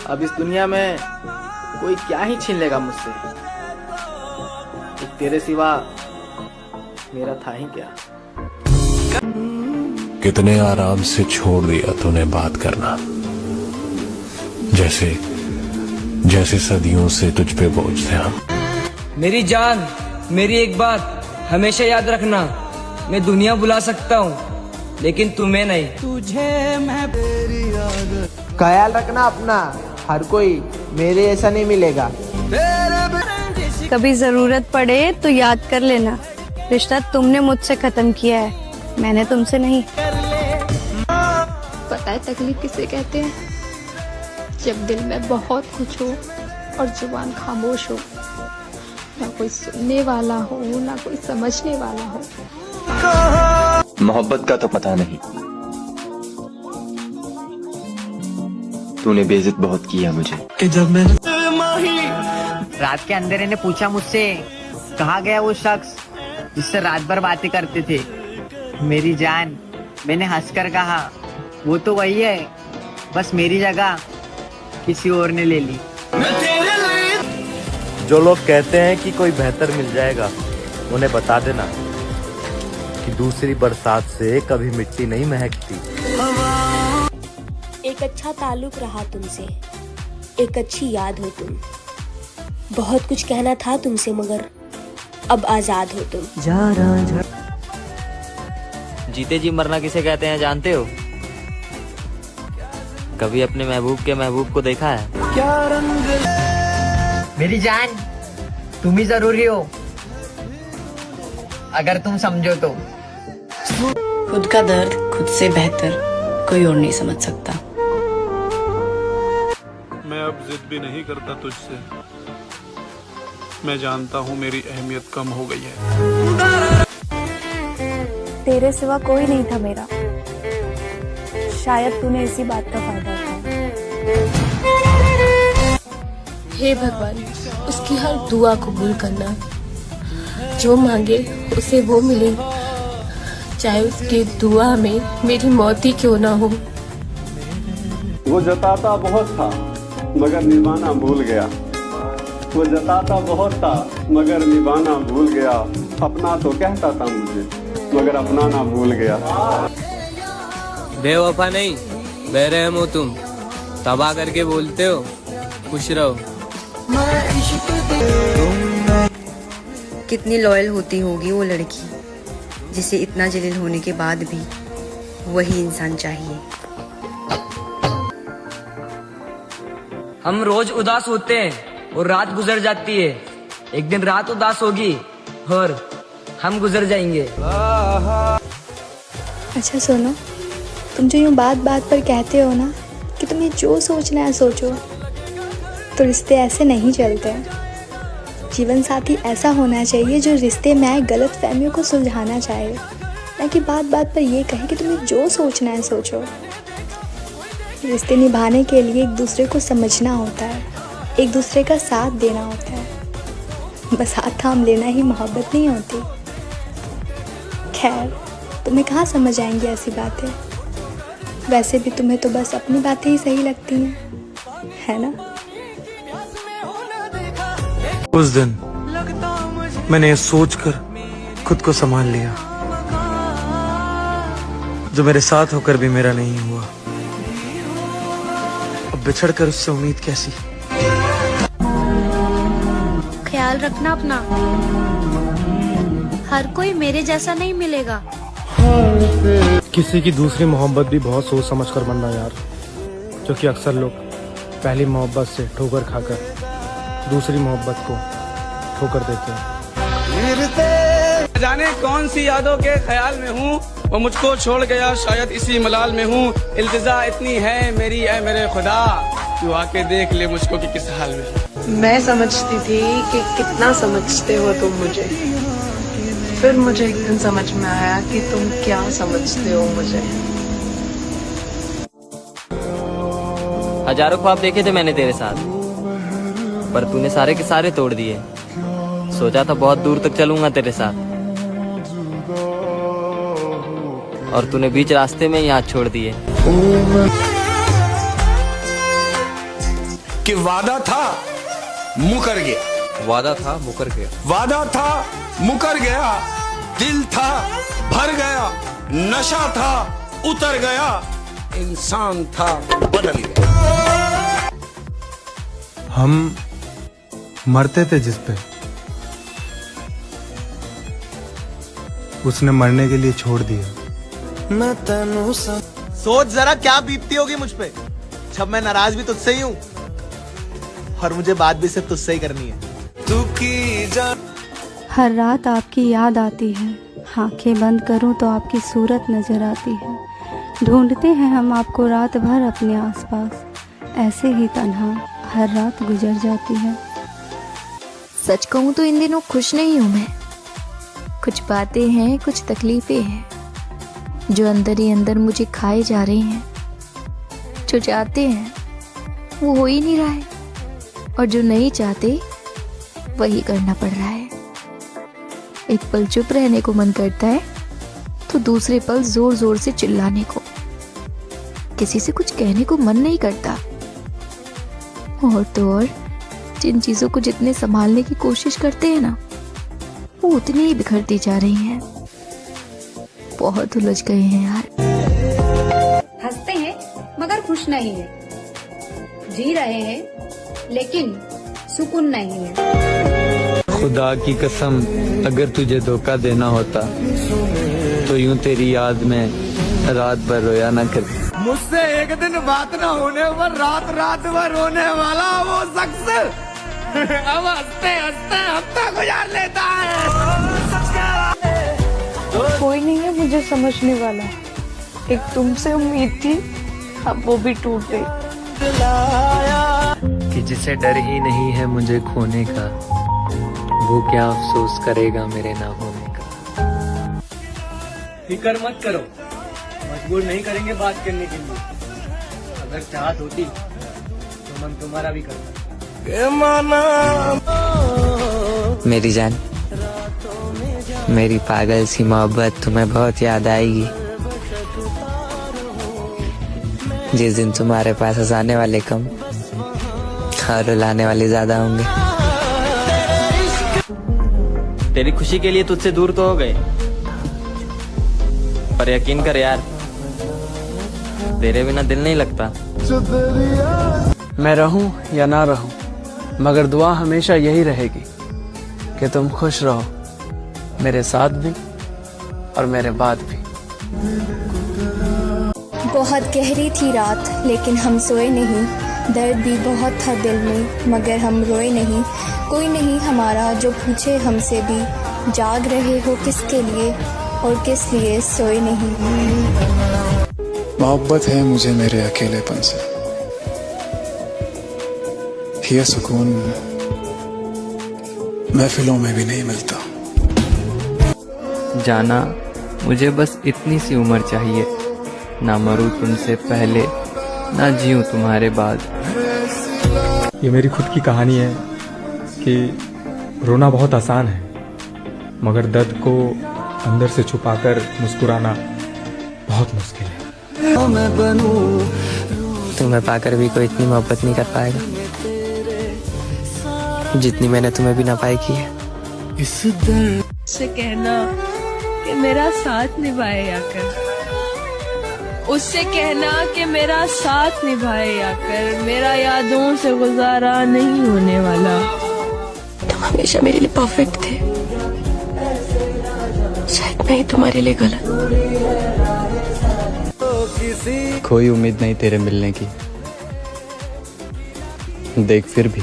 अब इस दुनिया में कोई क्या ही छीन लेगा मुझसे। एक तेरे सिवा मेरा था ही क्या। कितने आराम से छोड़ दिया तूने बात करना, जैसे जैसे सदियों से तुझ पे बोझ थे हम। मेरी जान, मेरी एक बात हमेशा याद रखना, मैं दुनिया बुला सकता हूँ लेकिन तुम्हें नहीं। तुझे मैं ख्याल रखना अपना, हर कोई मेरे ऐसा नहीं मिलेगा। कभी जरूरत पड़े तो याद कर लेना, रिश्ता तुमने मुझसे खत्म किया है, मैंने तुमसे नहीं। पता है तकलीफ किसे कहते हैं? जब दिल में बहुत कुछ हो और जुबान खामोश हो, ना कोई सुनने वाला हो ना कोई समझने वाला हो। मोहब्बत का तो पता नहीं, तूने बेइज्जत बहुत किया मुझे। कि जब मैं रात के अंधेरे ने पूछा मुझसे, कहाँ गया वो शख्स जिससे रात भर बातें करते थे। मेरी जान, मैंने हंसकर कहा, वो तो वही है, बस मेरी जगह किसी और ने ले ली। जो लोग कहते हैं कि कोई बेहतर मिल जाएगा, उन्हें बता देना कि दूसरी बरसात से कभी मिट्टी नहीं महकती। एक अच्छा ताल्लुक रहा तुमसे, एक अच्छी याद हो तुम। बहुत कुछ कहना था तुमसे मगर अब आजाद हो तुम। जीते जी मरना किसे कहते हैं जानते हो? कभी अपने महबूब के महबूब को देखा है? मेरी जान, तुम ही जरूरी हो अगर तुम समझो तो। खुद का दर्द खुद से बेहतर कोई और नहीं समझ सकता। मैं अब जिद भी नहीं करता तुझसे, मैं जानता हूँ मेरी अहमियत कम हो गई है। तेरे सिवा कोई नहीं था मेरा, शायद तूने इसी बात का फायदा उठाया। हे भगवान, उसकी हर दुआ कबूल करना, जो मांगे उसे वो मिले, चाहे उसकी दुआ में मेरी मौत ही क्यों ना हो। वो जताता बहुत था मगर निभाना भूल गया, वो जताता बहुत था मगर निभाना भूल गया। अपना तो कहता था मुझे मगर अपना ना भूल गया। बेवफा नहीं, बेरहम हो तुम, तबाह करके बोलते हो खुश रहो। कितनी लॉयल होती होगी वो लड़की जिसे इतना जलील होने के बाद भी वही इंसान चाहिए। हम रोज उदास होते हैं और रात गुजर जाती है, एक दिन रात उदास होगी और हम गुजर जाएंगे। अच्छा सुनो, तुम जो यूँ बात बात पर कहते हो ना कि तुम्हें जो सोचना है सोचो, तो रिश्ते ऐसे नहीं चलते। जीवन साथी ऐसा होना चाहिए जो रिश्ते में आए गलत फहमियों को सुलझाना चाहे, ना कि बात बात पर ये कहे कि तुम्हें जो सोचना है सोचो। रिश्ते निभाने के लिए एक दूसरे को समझना होता है, एक दूसरे का साथ देना होता है। बस हाथ थाम लेना ही मोहब्बत नहीं होती। खैर, तुम्हें कहाँ समझ आएंगी ऐसी बातें। वैसे भी तुम्हें तो बस अपनी बातें ही सही लगती हैं, है ना? उस दिन मैंने सोचकर खुद को संभाल लिया, जो मेरे साथ होकर भी मेरा नहीं हुआ। अब बिछड़कर उससे उम्मीद कैसी। ख्याल रखना अपना, हर कोई मेरे जैसा नहीं मिलेगा। किसी की दूसरी मोहब्बत भी बहुत सोच समझ कर बनना यार, क्योंकि अक्सर लोग पहली मोहब्बत से ठोकर खाकर दूसरी मोहब्बत को ठोकर देते हैं। जाने कौन सी यादों के ख्याल में हूँ, वो मुझको छोड़ गया शायद इसी मलाल में हूँ। इल्तिजा इतनी है मेरी ऐ मेरे खुदा, तू आके देख ले मुझको कि किस हाल में। मैं समझती थी कि कितना समझते हो तुम मुझे, फिर मुझे एक दिन समझ में आया कि तुम क्या समझते हो मुझे। हजारों ख्वाब देखे थे मैंने तेरे साथ, पर तूने सारे के सारे तोड़ दिए। सोचा था बहुत दूर तक चलूंगा तेरे साथ, और तूने बीच रास्ते में ही हाथ छोड़ दिए। कि वादा था मुकर गया, वादा था मुकर गया, वादा था मुकर गया, दिल था भर गया, नशा था उतर गया, इंसान था बदल गया। हम मरते थे जिस पे, उसने मरने के लिए छोड़ दिया। सोच जरा क्या बीतती होगी मुझ पे जब मैं नाराज भी तुझसे ही हूँ और मुझे बात भी सिर्फ तुझसे ही करनी है। हर रात आपकी याद आती है, आंखें बंद करूं तो आपकी सूरत नजर आती है। ढूंढते हैं हम आपको रात भर अपने आसपास, ऐसे ही तन्हा हर रात गुजर जाती है। सच कहूँ तो इन दिनों खुश नहीं हूँ मैं। कुछ बातें हैं, कुछ तकलीफें हैं जो अंदर ही अंदर मुझे खाए जा रही हैं। जो चाहते हैं वो हो ही नहीं रहा है, और जो नहीं चाहते वही करना पड़ रहा है। एक पल चुप रहने को मन करता है तो दूसरे पल जोर जोर से चिल्लाने को। किसी से कुछ कहने को मन नहीं करता, और तो और जिन चीजों को जितने संभालने की कोशिश करते हैं ना, वो उतनी ही बिखरती जा रही हैं। बहुत उलझ गए हैं यार। हंसते हैं मगर खुश नहीं है, जी रहे हैं लेकिन सुकून नहीं है। खुदा की कसम, अगर तुझे धोखा देना होता तो यूं तेरी याद में रात भर रोया ना कर। मुझसे एक दिन बात ना होने पर रात रात भर रोने वाला वो शख्स अब हंसते हंसते हफ्ता गुजार लेता है। कोई नहीं है मुझे समझने वाला। एक तुमसे उम्मीद थी, अब वो भी टूट गई। कि जिसे डर ही नहीं है मुझे खोने का, वो क्या अफसोस करेगा मेरे ना होने का। फिक्र मत करो, मजबूर नहीं करेंगे बात करने के लिए। अगर चाहत होती तो मन तुम्हारा भी करता। मेरी जान, मेरी पागल सी मोहब्बत तुम्हें बहुत याद आएगी जिस दिन तुम्हारे पास हंसाने वाले कम और रुलाने वाले ज्यादा होंगे। तेरी खुशी के लिए तुझसे दूर तो हो गए, पर यकीन कर यार, तेरे बिना दिल नहीं लगता। मैं रहूं या ना रहूं, मगर दुआ हमेशा यही रहेगी कि तुम खुश रहो, मेरे साथ भी और मेरे बाद भी। बहुत गहरी थी रात लेकिन हम सोए नहीं, दर्द भी बहुत था दिल में मगर हम रोए नहीं। कोई नहीं हमारा जो पूछे हमसे भी, जाग रहे हो किसके लिए और किस लिए सोए नहीं। मोहब्बत है मुझे मेरे अकेलेपन से, यह सुकून महफिलों में भी नहीं मिलता। जाना मुझे बस इतनी सी उम्र चाहिए, ना मरूं तुमसे पहले ना जीऊं तुम्हारे बाद। ये मेरी खुद की कहानी है कि रोना बहुत आसान है, मगर दर्द को अंदर से छुपाकर मुस्कुराना बहुत मुश्किल है। तुम्हें पाकर भी कोई इतनी मोहब्बत नहीं कर पाएगा जितनी मैंने तुम्हें भी ना पाई की है। इस दर्द से कहना कि मेरा साथ निभाए आकर, उससे कहना कि मेरा साथ निभाए आकर, मेरा यादों से गुजारा नहीं होने वाला। तुम हमेशा मेरे लिए परफेक्ट थे, शायद मैं ही तुम्हारे लिए गलत। कोई उम्मीद नहीं तेरे मिलने की, देख फिर भी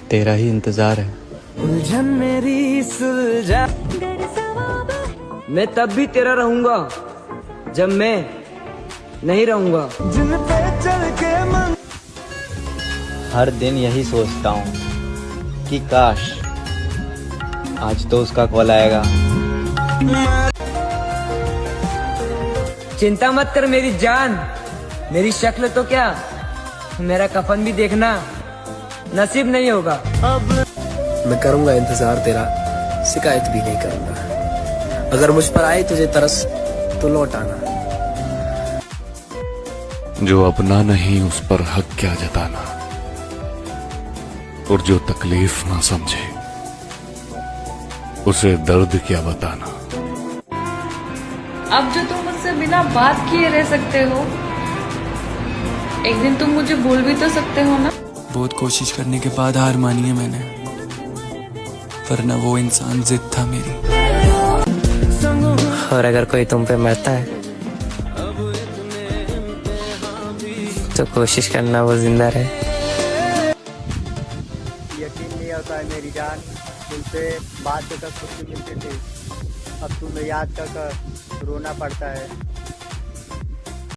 तेरा ही इंतजार है। उलझन मेरी सुलझा, मैं तब भी तेरा रहूंगा जब मैं नहीं रहूंगा। हर दिन यही सोचता हूँ कि काश आज तो उसका कॉल आएगा। चिंता मत कर मेरी जान, मेरी शक्ल तो क्या, मेरा कफन भी देखना नसीब नहीं होगा। मैं करूंगा इंतजार तेरा, शिकायत भी नहीं करूंगा। अगर मुझ पर आए तुझे तरस तो लौट आना। जो अपना नहीं उस पर हक क्या जताना, और जो तकलीफ ना समझे उसे दर्द क्या बताना। अब जो तुम मुझसे बिना बात किए रह सकते हो, एक दिन तुम मुझे बोल भी तो सकते हो ना। बहुत कोशिश करने के बाद हार मानी है मैंने, वरना वो इंसान जिद था मेरी। और अगर कोई तुम पे मरता है तो कोशिश करना वो जिंदा रहे। यकीन नहीं होता है मेरी जान, तुमसे बात कर खुशी मिलती थी, अब तुम्हें याद कर रोना पड़ता है।